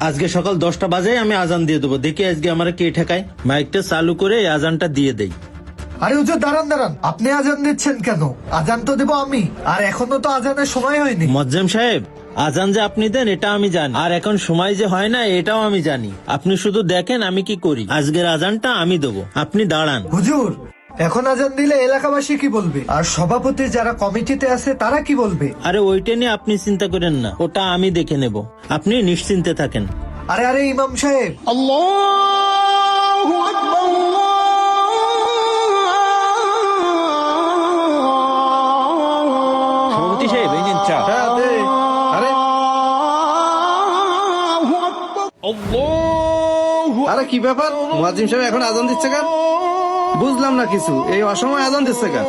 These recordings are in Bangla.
আজকে সকাল 10টা বাজে আমি আজান দিয়ে দেবো, দেখি আজকে আমার কে ঠেকায়। মাইকটা চালু করে এই আজানটা দিয়ে দেই। আরে হুজুর দাঁড়ান দাঁড়ান, আপনি আজান দিচ্ছেন কেন? আজান তো দেবো আমি, আর এখনো তো আজানের সময় হয়নি। মোয়াজ্জেম সাহেব, আজান যে আপনি দেন এটা আমি জানি, আর এখন সময় যে হয় না এটাও আমি জানি। আপনি শুধু দেখেন আমি কি করি। আজকের আজানটা আমি দেবো, আপনি দাঁড়ান। হুজুর এখন আজান দিলে এলাকাবাসী কি বলবে, আর সভাপতি যারা কমিটিতে আছে তারা কি বলবে? আরে ওইটা নিয়ে আপনি চিন্তা করেন না, ওটা আমি দেখে নেব, আপনি নিশ্চিন্তে থাকেন। আরে আরে ইমাম সাহেব, সভাপতি সাহেব এই নিন চা। আরে কি ব্যাপার, মুয়াজ্জিম সাহেব এখন আজান দিচ্ছে কেন? বুঝলাম না কিছু, এই অসময়ে আজান দিচ্ছে কেন?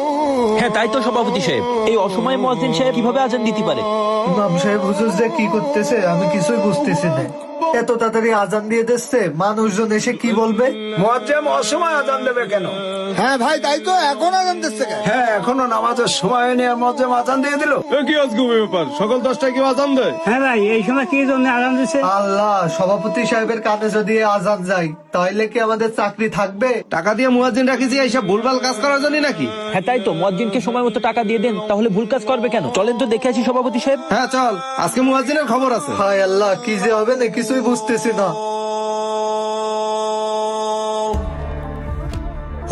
হ্যাঁ তাই তো সভাপতি সাহেব, এই অসময়ে মুয়াজ্জিন সাহেব কিভাবে আজান দিতে পারে? ইমাম সাহেব হুজুর যে কি করতেছে আমি কিছুই বুঝতেছি না। এত তাড়াতাড়ি আজান দিয়ে দিচ্ছে, মানুষজন এসে কি বলবে? মুয়াজ্জিম অসময় আজান দেবে কেন? হ্যাঁ ভাই তাই তো, এখন আজান দিচ্ছে কেন? হ্যাঁ এখনো নামাজের সময় নিয়ে মুয়াজ্জিম আজান দিয়ে দিল। কি আজকে ব্যাপার, সকাল 10টায় কেউ আজান দেয়? হ্যাঁ ভাই, এই সময় কি জন্য আরাম দিচ্ছে? আল্লাহ, সভাপতি সাহেবের কানে যদি আজান যায় তাহলে কি আমাদের চাকরি থাকবে? টাকা দিয়ে মুয়াজ্জিন রাখিছি এইসব ভুলভাল কাজ করার জন্য নাকি? হ্যাঁ তাই তো, মুয়াজ্জিনকে সময় মতো টাকা দিয়ে দেন, তাহলে ভুল কাজ করবে কেন? চলেন তো দেখে আসি সভাপতি সাহেব। হ্যাঁ চল, আজকে মুয়াজ্জিনের খবর আছে। হায় আল্লাহ, কি যে হবে না কিছুই বুঝতেছি না।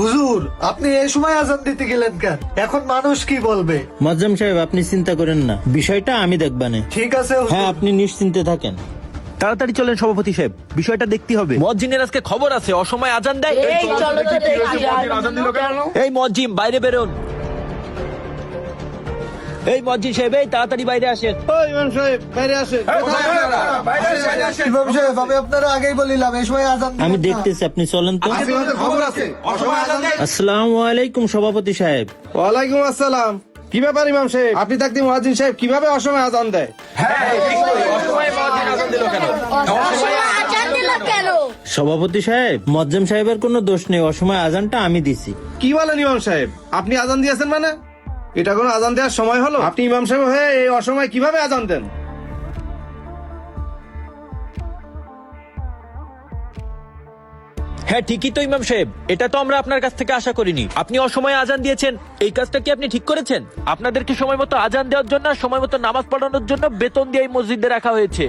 হুজুর আপনি এই সময় আজান দিতে গেলেন কেন? এখন মানুষ কি বলবে? মোয়াজ্জেম সাহেব আপনি চিন্তা করেন না, বিষয়টা আমি দেখবানে। ঠিক আছে হুজুর। হ্যাঁ আপনি নিশ্চিন্তে থাকেন। তাড়াতাড়ি চলেন সভাপতি সাহেব, বিষয়টা দেখতে হবে। মুয়াজ্জিনের আজকে খবর আছে, অসময় আজান দেয়। এই মুয়াজ্জিন বাইরে বেরোন। এই মুয়াজ্জিন সাহেব, এই তাড়াতাড়ি বাইরে আসেন। ইমাম সাহেব বাইরে আসে। ইমাম সাহেব আমি আপনারা আগেই বলিলাম এই সময় আজান দিবেন আমি না। দেখতেছি, আপনি চলেন তো। আজকে আমাদের খবর আছে, অসময়ে আজান দেয়। আসসালামু আলাইকুম সভাপতি সাহেব। ওয়ালাইকুম আসসালাম। কি ব্যাপার ইমাম সাহেব, আপনি থাকতে মুয়াজ্জিন সাহেব কিভাবে অসময়ে আজান দেয়? সভাপতি সাহেব, মোয়াজ্জেম সাহেবের কোনো দোষ নেই, অসময় আজানটা আমি দিছি। কি বলেন ইমাম সাহেব, আপনি আজান দিয়েছেন মানে? এটা কোনো আজান দেওয়ার সময় হলো? আপনি ইমাম সাহেব হয়ে এই অসময় কিভাবে আজান দেন? হ্যাঁ ঠিকই তো ইমাম সাহেব, এটা তো আমরা আপনার কাছ থেকে আশা করিনি। আপনি অসময়ে আজান দিয়েছেন, এই কাজটা কি আপনি ঠিক করেছেন? আপনাদেরকে সময় মতো আজান দেওয়ার জন্য, সময় মতো নামাজ পড়ানোর জন্য বেতন দিয়ে এই মসজিদে রাখা হয়েছে।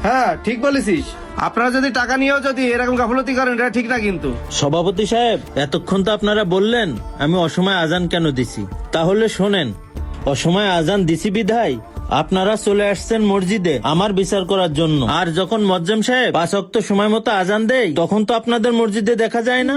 হ্যাঁ ঠিক বলেছিস, আপনারা যদি টাকা নিয়েও যদি এরকম গাফলতি করেন এটা ঠিক না কিন্তু। সভাপতি সাহেব এতক্ষণ তো আপনারা বললেন আমি অসময় আজান কেন দিছি, তাহলে শোনেন। অসময় আজান দিছি বিধায় আপনারা চলে আসছেন মসজিদে আমার বিচার করার জন্য। আর যখন মোয়াজ্জেম সাহেব 5 ওয়াক্ত সময় মতো আজান দেয় তখন তো আপনাদের মসজিদে দেখা যায় না।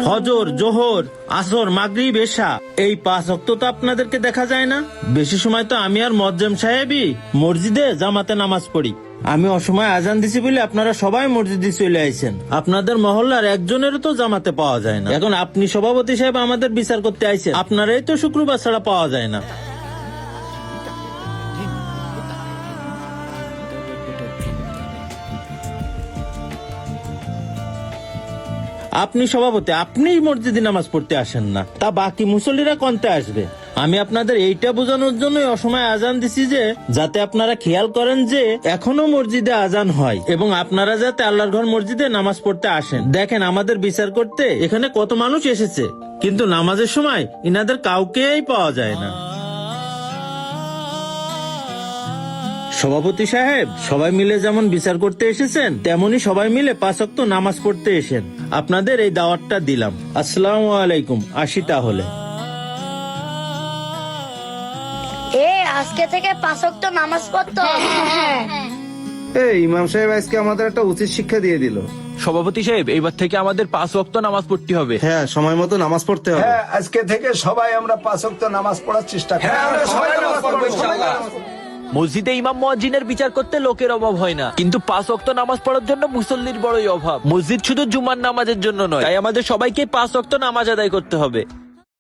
ফজর, জোহর, আসর, মাগরিব, এশা, এই 5 ওয়াক্ত তো আপনাদেরকে দেখা যায় না। বেশি সময় তো আমি আর মোয়াজ্জেম সাহেবই মসজিদে জামাতে নামাজ পড়ি। আমি অসময় আজান দিছি বলে আপনারা সবাই মসজিদে চলে আইছেন। আপনাদের মহল্লার একজনেরও তো জামাতে পাওয়া যায় না। এখন আপনি সভাপতি সাহেব আমাদের বিচার করতে আইছেন, আপনারাই তো শুক্রবার ছাড়া পাওয়া যায় না। আপনি সভাপতি, আপনি মসজিদে নামাজ পড়তে আসেন না, তা বাকি মুসল্লিরা কোনতে আসবে? আমি আপনাদের এইটা বোঝানোর জন্যই অসময় আজান দিছি যে যাতে আপনারা খেয়াল করেন যে এখনো মসজিদে আজান হয় এবং আপনারা যাতে আল্লাহর ঘর মসজিদে নামাজ পড়তে আসেন। দেখেন আমাদের বিচার করতে এখানে কত মানুষ এসেছে, কিন্তু নামাজের সময় ইনাদের কাউকেই পাওয়া যায় না। সভাপতি সাহেব, সবাই মিলে যেমন বিচার করতে এসেছেন তেমনি সবাই মিলে 5 ওয়াক্ত নামাজ পড়তে এসেন। আপনাদের এই দাওয়াতটা দিলাম। আসসালামু আলাইকুম, আসি তাহলে। আজকে থেকে 5 ওয়াক্ত নামাজ পড়তে হবে। এই ইমাম সাহেব আজকে আমাদের একটা উচিত শিক্ষা দিয়ে দিল। সভাপতি সাহেব, এইবার থেকে আমাদের 5 ওয়াক্ত নামাজ পড়তে হবে। হ্যাঁ সময় মতো নামাজ পড়তে হবে। হ্যাঁ আজকে থেকে সবাই আমরা 5 ওয়াক্ত নামাজ পড়ার চেষ্টা করি। মসজিদে ইমাম মুয়াজ্জিনের বিচার করতে লোকের অভাব হয় না, কিন্তু 5 ওয়াক্ত নামাজ পড়ার জন্য মুসল্লির বড়ই অভাব। মসজিদ শুধু জুমার নামাজের জন্য নয়, তাই আমাদের সবাইকে 5 ওয়াক্ত নামাজ আদায় করতে হবে।